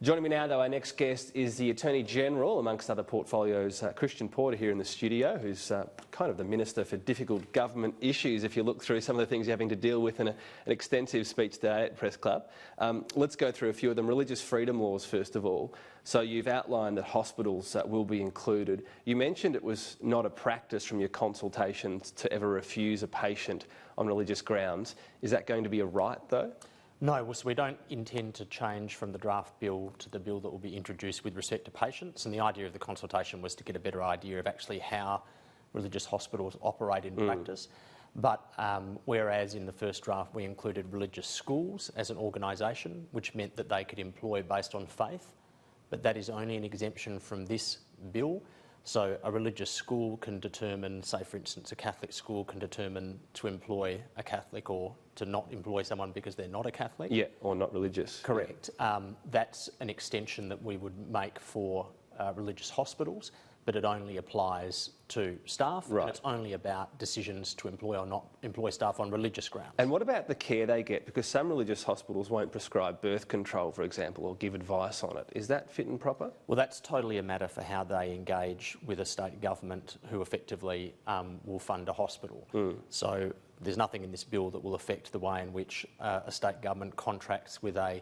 Joining me now, though, our next guest is the Attorney-General, amongst other portfolios, Christian Porter here in the studio, who's kind of the Minister for difficult government issues, if you look through some of the things you're having to deal with in an extensive speech today at Press Club. Let's go through a few of them. Religious freedom laws, first of all. So you've outlined that hospitals will be included. You mentioned it was not a practice from your consultations to ever refuse a patient on religious grounds. Is that going to be a right, though? No, so we don't intend to change from the draft bill to the bill that will be introduced with respect to patients. And the idea of the consultation was to get a better idea of actually how religious hospitals operate in practice. But whereas in the first draft we included religious schools as an organisation, which meant that they could employ based on faith, but that is only an exemption from this bill. So a religious school can determine, say for instance, a Catholic school can determine to employ a Catholic or to not employ someone because they're not a Catholic. Yeah, or not religious. Correct. That's an extension that we would make for religious hospitals, but it only applies to staff, right. And it's only about decisions to employ or not employ staff on religious grounds. And what about the care they get? Because some religious hospitals won't prescribe birth control, for example, or give advice on it. Is that fit and proper? Well, that's totally a matter for how they engage with a state government who effectively will fund a hospital. So there's nothing in this bill that will affect the way in which a state government contracts with a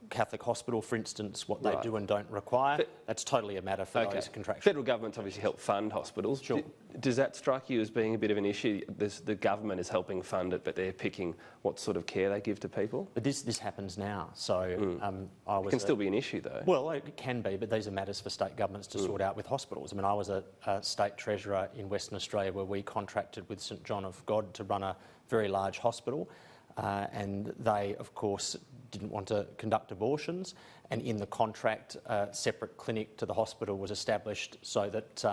Catholic hospital, for instance, what they do and don't require. That's totally a matter for those contractual. Federal governments obviously help fund hospitals. Sure. Does that strike you as being a bit of an issue? The government is helping fund it, but they're picking what sort of care they give to people? But this happens now, so It can still be an issue, though. Well, it can be, but these are matters for state governments to sort out with hospitals. I mean, I was a state treasurer in Western Australia where we contracted with St John of God to run a very large hospital. And they, of course, didn't want to conduct abortions, and in the contract, a separate clinic to the hospital was established so that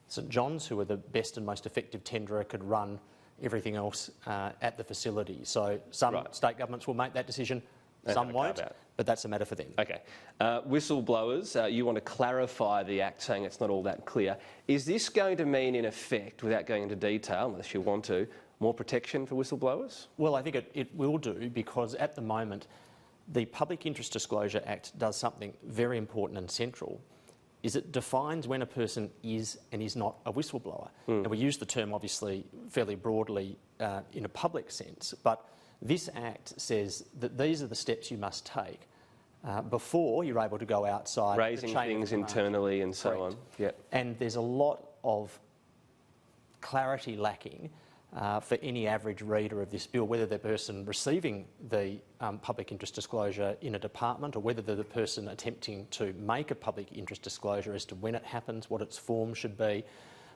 St John's, who were the best and most effective tenderer, could run everything else at the facility. So some state governments will make that decision, some won't, but that's a matter for them. Okay. Whistleblowers, you want to clarify the Act, saying it's not all that clear. Is this going to mean, in effect, without going into detail, unless you want to, more protection for whistleblowers? Well, I think it will do, because at the moment the Public Interest Disclosure Act does something very important and central, is it defines when a person is and is not a whistleblower. And we use the term obviously fairly broadly in a public sense, but this Act says that these are the steps you must take before you're able to go outside. Raising things internally and so on. Yeah. And there's a lot of clarity lacking for any average reader of this bill, whether the person receiving the public interest disclosure in a department or whether they're the person attempting to make a public interest disclosure as to when it happens, what its form should be.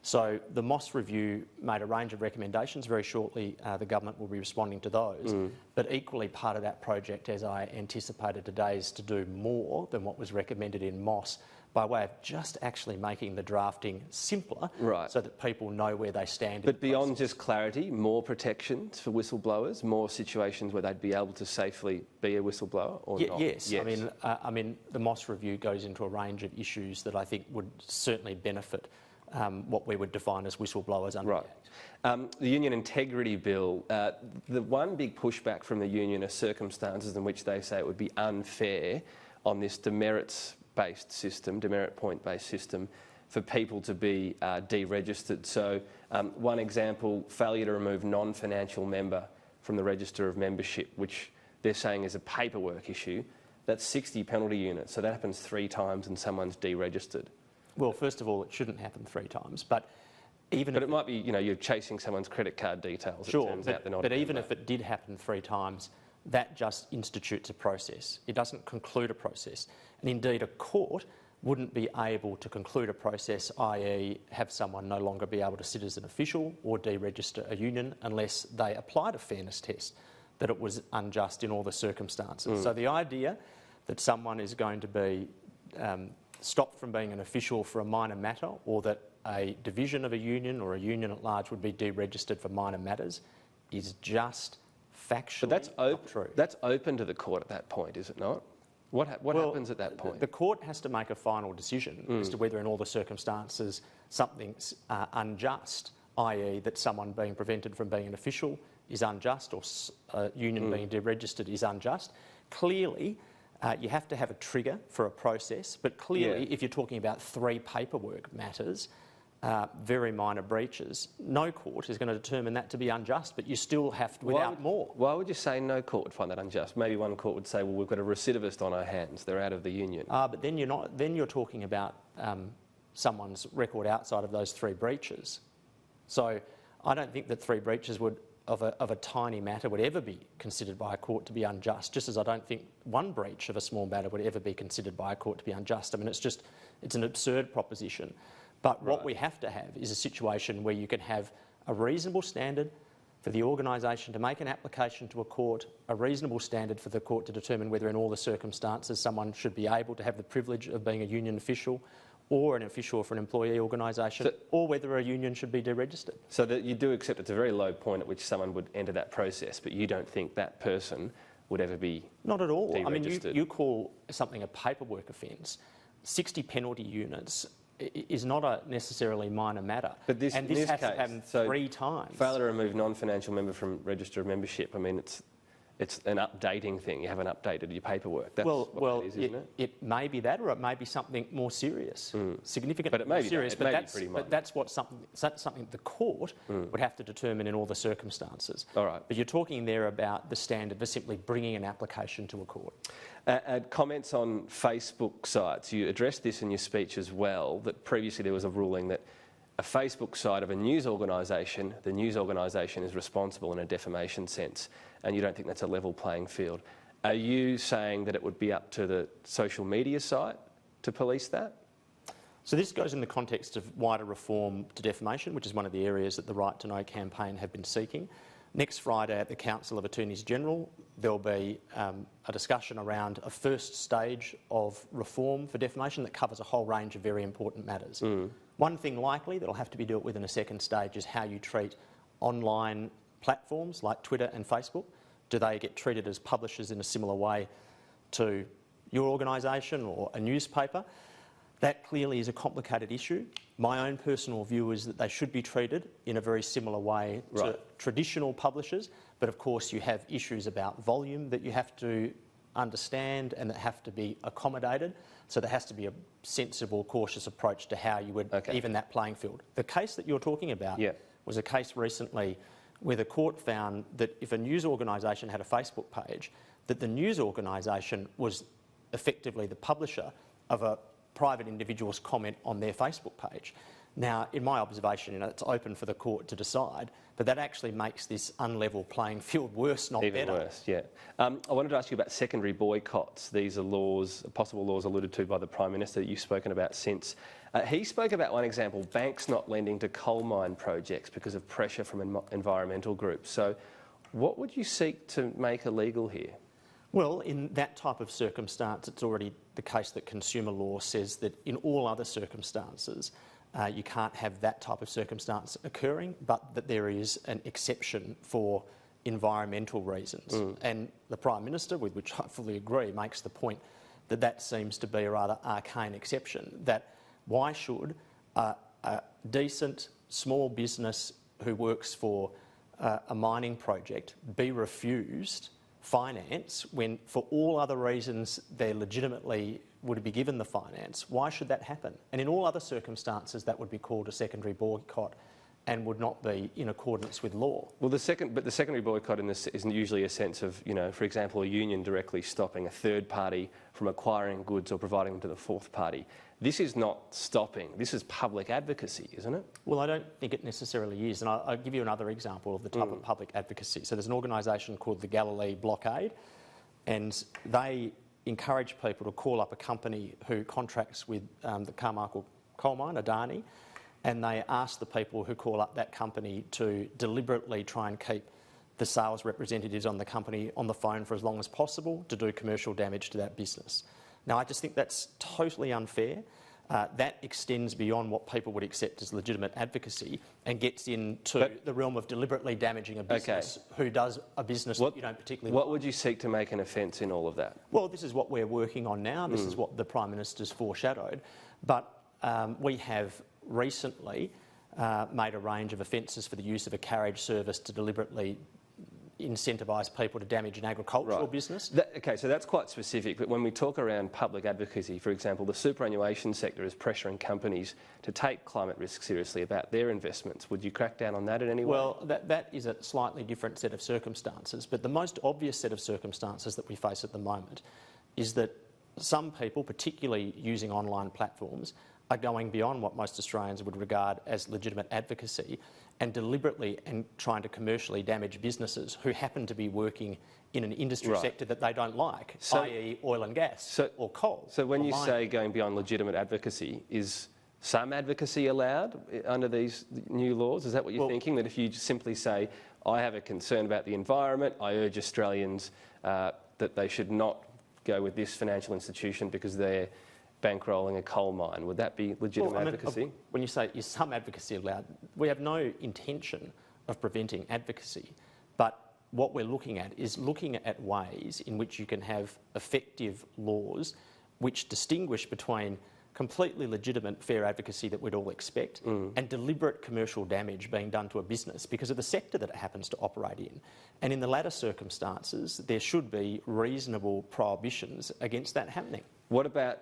So the Moss Review made a range of recommendations. Very shortly the government will be responding to those. But equally part of that project, as I anticipated today, is to do more than what was recommended in Moss, by way of just actually making the drafting simpler, so that people know where they stand. But beyond just clarity, more protections for whistleblowers, more situations where they'd be able to safely be a whistleblower, or not? Yes. I mean, the Moss Review goes into a range of issues that I think would certainly benefit what we would define as whistleblowers under the Act. The Union Integrity Bill, the one big pushback from the union are circumstances in which they say it would be unfair on this demerit point-based system, for people to be deregistered. So one example, failure to remove non-financial member from the register of membership, which they're saying is a paperwork issue. That's 60 penalty units, so that happens 3 times and someone's deregistered. Well, first of all, it shouldn't happen 3 times, but even but it might be, you're chasing someone's credit card details. Sure, it turns out they're not. But even if it did happen 3 times, that just institutes a process. It doesn't conclude a process. And indeed, a court wouldn't be able to conclude a process, i.e. have someone no longer be able to sit as an official or deregister a union, unless they applied a fairness test that it was unjust in all the circumstances. So the idea that someone is going to be stopped from being an official for a minor matter, or that a division of a union or a union at large would be deregistered for minor matters, is just factually not true. That's open to the court at that point, is it not? What happens at that point? The court has to make a final decision as to whether in all the circumstances something's unjust, i.e. that someone being prevented from being an official is unjust, or a union being deregistered is unjust. Clearly, You have to have a trigger for a process, but clearly if you're talking about 3 paperwork matters, very minor breaches, no court is going to determine that to be unjust, but you still have to, without more. Why would you say no court would find that unjust? Maybe one court would say, well, we've got a recidivist on our hands, they're out of the union. But then you're talking about someone's record outside of those 3 breaches. So I don't think that 3 breaches of a tiny matter would ever be considered by a court to be unjust, just as I don't think 1 breach of a small matter would ever be considered by a court to be unjust. I mean, it's an absurd proposition. But what we have to have is a situation where you can have a reasonable standard for the organisation to make an application to a court, a reasonable standard for the court to determine whether in all the circumstances someone should be able to have the privilege of being a union official or an official for an employee organisation, or whether a union should be deregistered. So that you do accept it's a very low point at which someone would enter that process, but you don't think that person would ever be Not at all. deregistered. I mean, you call something a paperwork offence. 60 penalty units is not a necessarily minor matter. But this has case, to happen 3 times. Failure to remove non-financial member from register of membership, I mean, it's an updating thing. You haven't updated your paperwork. That's what that is, isn't it? It may be that, or it may be something more serious, significant, but it may more be serious. that. But that's something the court would have to determine in all the circumstances. All right. But you're talking there about the standard for simply bringing an application to a court. Comments on Facebook sites. You addressed this in your speech as well, that previously there was a ruling that a Facebook site of a news organisation, the news organisation is responsible in a defamation sense, and you don't think that's a level playing field. Are you saying that it would be up to the social media site to police that? So this goes in the context of wider reform to defamation, which is one of the areas that the Right to Know campaign have been seeking. Next Friday at the Council of Attorneys General, there'll be a discussion around a first stage of reform for defamation that covers a whole range of very important matters. One thing likely that'll have to be dealt with in a second stage is how you treat online platforms like Twitter and Facebook. Do they get treated as publishers in a similar way to your organisation or a newspaper? That clearly is a complicated issue. My own personal view is that they should be treated in a very similar way to traditional publishers, but of course you have issues about volume that you have to understand and that have to be accommodated. So there has to be a sensible, cautious approach to how you would even that playing field. The case that you're talking about was a case recently where the court found that if a news organisation had a Facebook page, that the news organisation was effectively the publisher of a private individual's comment on their Facebook page. Now, in my observation, it's open for the court to decide, but that actually makes this unlevel playing field worse, not better. Even worse, yeah. I wanted to ask you about secondary boycotts. These are laws, possible laws alluded to by the Prime Minister that you've spoken about since. He spoke about one example, banks not lending to coal mine projects because of pressure from environmental groups. So what would you seek to make illegal here? Well, in that type of circumstance, it's already the case that consumer law says that in all other circumstances, you can't have that type of circumstance occurring, but that there is an exception for environmental reasons. And the Prime Minister, with which I fully agree, makes the point that that seems to be a rather arcane exception, that why should a decent small business who works for a mining project be refused finance when for all other reasons they legitimately would be given the finance? Why should that happen? And in all other circumstances that would be called a secondary boycott and would not be in accordance with law. Well, the secondary boycott in this isn't usually a sense of, for example, a union directly stopping a third party from acquiring goods or providing them to the fourth party. This is not stopping. This is public advocacy, isn't it? Well, I don't think it necessarily is. And I'll give you another example of the type of public advocacy. So there's an organisation called the Galilee Blockade, and they encourage people to call up a company who contracts with the Carmichael coal mine, Adani, and they ask the people who call up that company to deliberately try and keep the sales representatives on the company on the phone for as long as possible to do commercial damage to that business. Now, I just think that's totally unfair. That extends beyond what people would accept as legitimate advocacy and gets into the realm of deliberately damaging a business who does a business that you don't particularly What would you seek to make an offence in all of that? Well, this is what we're working on now. This is what the Prime Minister's foreshadowed. But we have recently made a range of offences for the use of a carriage service to deliberately incentivise people to damage an agricultural business. Okay, so that's quite specific, but when we talk around public advocacy, for example, the superannuation sector is pressuring companies to take climate risk seriously about their investments. Would you crack down on that in any way? Well, that is a slightly different set of circumstances, but the most obvious set of circumstances that we face at the moment is that some people, particularly using online platforms, are going beyond what most Australians would regard as legitimate advocacy and deliberately and trying to commercially damage businesses who happen to be working in an industry sector that they don't like, i.e. oil and gas or coal. So when you say going beyond legitimate advocacy, is some advocacy allowed under these new laws? Is that what you're thinking? That if you just simply say, I have a concern about the environment, I urge Australians that they should not go with this financial institution because they're bankrolling a coal mine. Would that be legitimate advocacy? When you say is some advocacy allowed, we have no intention of preventing advocacy, but what we're looking at is looking at ways in which you can have effective laws which distinguish between completely legitimate fair advocacy that we'd all expect and deliberate commercial damage being done to a business because of the sector that it happens to operate in. And in the latter circumstances, there should be reasonable prohibitions against that happening. What about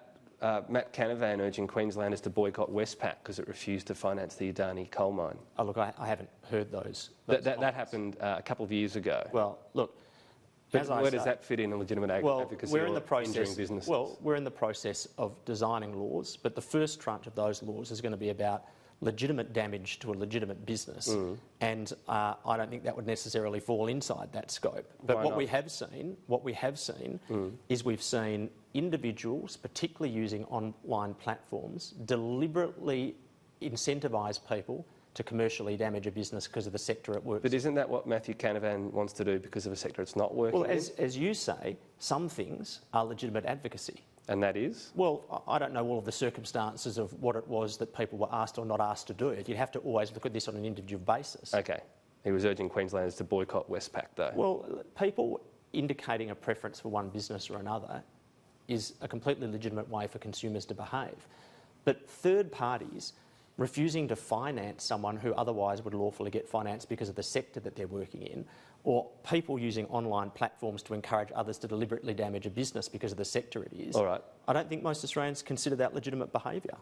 Matt Canavan urging Queenslanders to boycott Westpac because it refused to finance the Adani coal mine? Oh, look, I haven't heard those. That happened a couple of years ago. Well, look, but where does that fit in a legitimate advocacy or injuring businesses? Well, we're in the process of designing laws, but the first tranche of those laws is going to be about legitimate damage to a legitimate business, and I don't think that would necessarily fall inside that scope. But what we have seen is we've seen individuals, particularly using online platforms, deliberately incentivise people to commercially damage a business because of the sector it works. But isn't that what Matthew Canavan wants to do because of a sector it's not working in? Well, as you say, some things are legitimate advocacy. And that is? Well, I don't know all of the circumstances of what it was that people were asked or not asked to do it. You'd have to always look at this on an individual basis. Okay. He was urging Queenslanders to boycott Westpac, though. Well, people indicating a preference for one business or another is a completely legitimate way for consumers to behave. But third parties refusing to finance someone who otherwise would lawfully get financed because of the sector that they're working in, or people using online platforms to encourage others to deliberately damage a business because of the sector it is, All right. I don't think most Australians consider that legitimate behaviour.